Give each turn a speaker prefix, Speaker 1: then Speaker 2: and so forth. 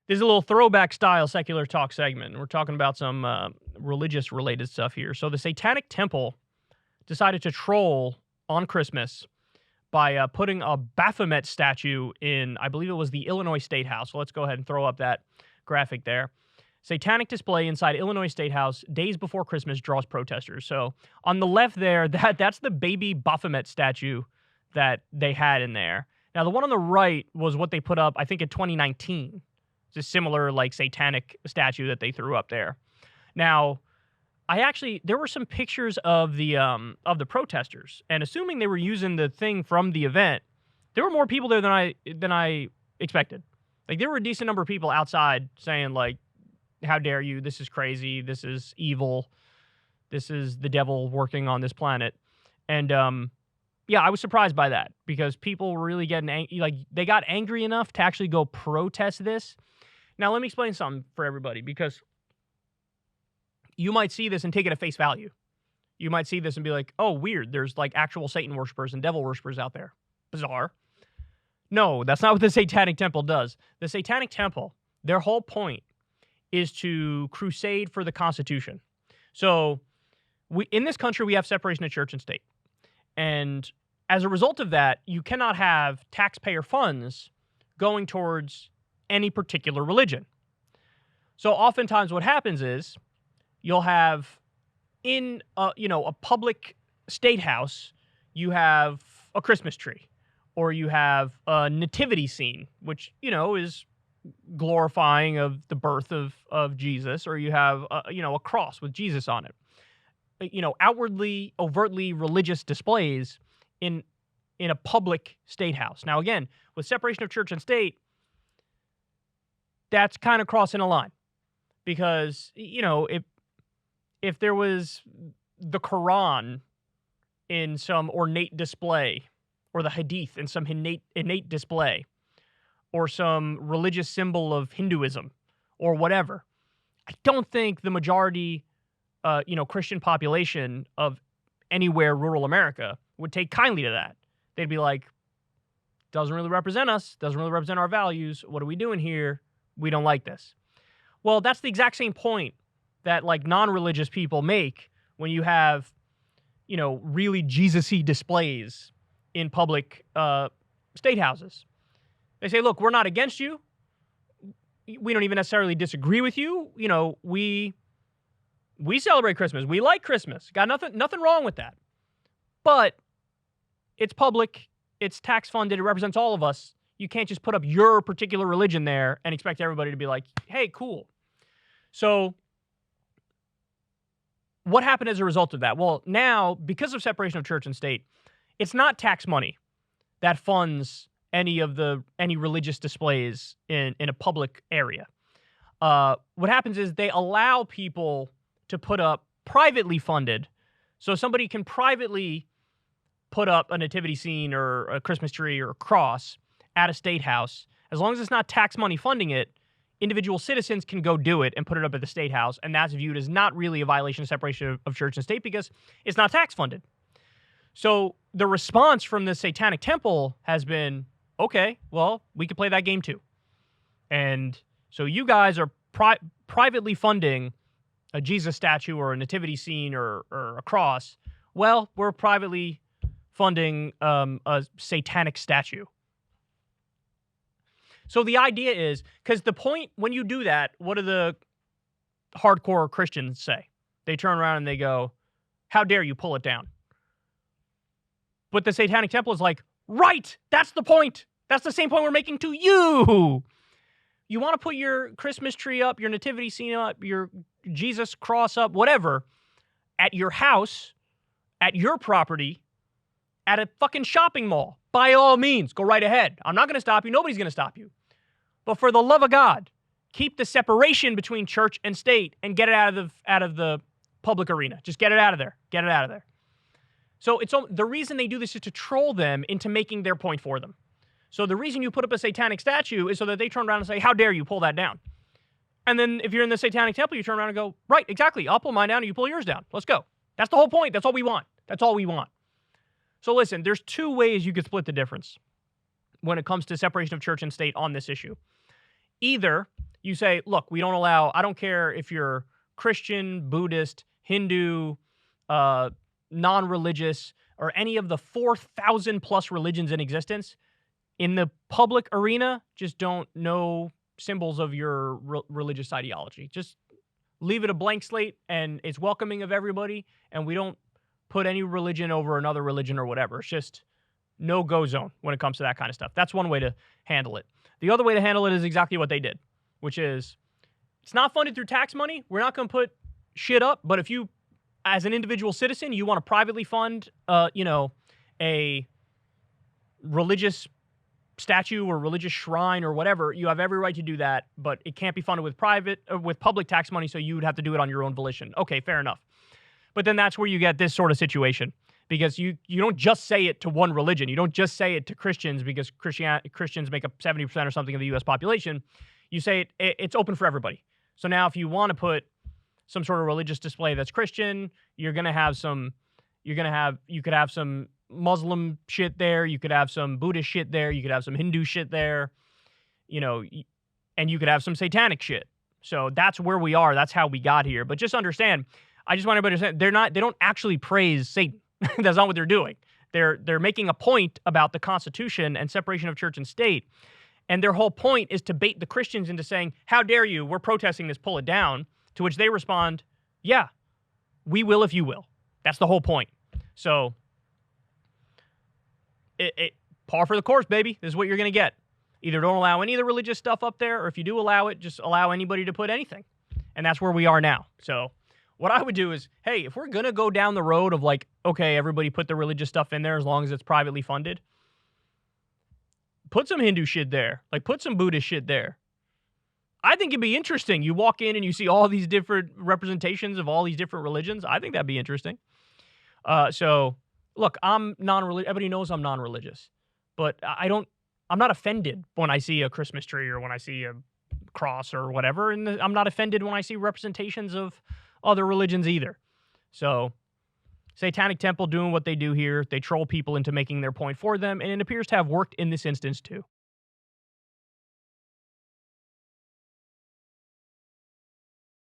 Speaker 1: This is a little throwback style secular talk segment. We're talking about some religious related stuff here. So the Satanic Temple decided to troll on Christmas by putting a Baphomet statue in, I believe it was the Illinois State House. So let's go ahead and throw up that graphic there. Satanic display inside Illinois State House days before Christmas draws protesters. So on the left there, that's the baby Baphomet statue that they had in there. Now the one on the right was what they put up, I think, in 2019. It's a similar like satanic statue that they threw up there. Now, there were some pictures of the protesters, and assuming they were using the thing from the event, there were more people there than I expected. Like there were a decent number of people outside saying like, "How dare you? This is crazy. This is evil. This is the devil working on this planet." And yeah, I was surprised by that because people were really getting they got angry enough to actually go protest this. Now, let me explain something for everybody, because you might see this and take it at face value. You might see this and be like, oh, weird. There's like actual Satan worshipers and devil worshipers out there. Bizarre. No, that's not what the Satanic Temple does. The Satanic Temple, their whole point is to crusade for the Constitution. So in this country, we have separation of church and state. And as a result of that, you cannot have taxpayer funds going towards any particular religion. So oftentimes what happens is you'll have in a public state house, you have a Christmas tree, or you have a nativity scene, which, is glorifying of the birth of Jesus, or you have a cross with Jesus on it. Outwardly, overtly religious displays in a public state house. Now again, with separation of church and state, that's kind of crossing a line, because if there was the Quran in some ornate display, or the Hadith in some innate display, or some religious symbol of Hinduism or whatever, I don't think the majority Christian population of anywhere rural America would take kindly to that. They'd be like, doesn't really represent us, doesn't really represent our values. What are we doing here? We don't like this. Well, that's the exact same point that like non-religious people make when you have, really Jesus-y displays in public state houses. They say, look, we're not against you. We don't even necessarily disagree with you. We celebrate Christmas. We like Christmas. Got nothing wrong with that. But it's public. It's tax funded. It represents all of us. You can't just put up your particular religion there and expect everybody to be like, hey, cool. So what happened as a result of that? Well, now, because of separation of church and state, it's not tax money that funds any religious displays in a public area. What happens is they allow people to put up privately funded, so somebody can privately put up a nativity scene or a Christmas tree or a cross at a state house. As long as it's not tax money funding it, individual citizens can go do it and put it up at the state house, and that's viewed as not really a violation of separation of church and state because it's not tax funded. So the response from the Satanic Temple has been, okay, well, we could play that game too. And so you guys are privately funding a Jesus statue or a nativity scene or a cross. Well, we're privately funding a satanic statue. So the idea is, because the point when you do that, what do the hardcore Christians say? They turn around and they go, how dare you pull it down? But the Satanic Temple is like, right, that's the point. That's the same point we're making to you. You want to put your Christmas tree up, your nativity scene up, your Jesus cross up, whatever, at your house, at your property, at a fucking shopping mall. By all means, go right ahead. I'm not going to stop you. Nobody's going to stop you. But for the love of God, keep the separation between church and state and get it out of the public arena. Just get it out of there. Get it out of there. So the reason they do this is to troll them into making their point for them. So the reason you put up a satanic statue is so that they turn around and say, how dare you pull that down? And then if you're in the Satanic Temple, you turn around and go, right, exactly. I'll pull mine down and you pull yours down. Let's go. That's the whole point. That's all we want. That's all we want. So listen, there's two ways you could split the difference when it comes to separation of church and state on this issue. Either You say, look, we don't allow, I don't care if you're Christian, Buddhist, Hindu, non-religious, or any of the 4,000 plus religions in existence. In the public arena, just don't know symbols of your religious ideology. Just leave it a blank slate, and it's welcoming of everybody, and we don't put any religion over another religion or whatever. It's just no-go zone when it comes to that kind of stuff. That's one way to handle it. The other way to handle it is exactly what they did, which is it's not funded through tax money. We're not going to put shit up, but if you, as an individual citizen, you want to privately fund, a religious statue or religious shrine or whatever, you have every right to do that, but it can't be funded with public tax money, so you would have to do it on your own volition. Okay, fair enough. But then that's where you get this sort of situation, because you don't just say it to one religion. You don't just say it to Christians, because Christians make up 70% or something of the U.S. population. You say it's open for everybody. So now if you want to put some sort of religious display that's Christian, you could have some Muslim shit there, you could have some Buddhist shit there, you could have some Hindu shit there, and you could have some satanic shit. So that's where we are. That's how we got here. But just understand, I just want everybody to understand, they don't actually praise Satan. That's not what they're doing. They're making a point about the Constitution and separation of church and state. And their whole point is to bait the Christians into saying, how dare you, we're protesting this, pull it down. To which they respond, yeah, we will if you will. That's the whole point. So par for the course, baby. This is what you're going to get. Either don't allow any of the religious stuff up there, or if you do allow it, just allow anybody to put anything. And that's where we are now. So what I would do is, hey, if we're going to go down the road of like, okay, everybody put the religious stuff in there as long as it's privately funded, put some Hindu shit there. Like, put some Buddhist shit there. I think it'd be interesting. You walk in and you see all these different representations of all these different religions. I think that'd be interesting. So look, I'm non-religious. Everybody knows I'm non-religious, but I'm not offended when I see a Christmas tree or when I see a cross or whatever. And I'm not offended when I see representations of other religions either. So Satanic Temple doing what they do here. They troll people into making their point for them. And it appears to have worked in this instance too.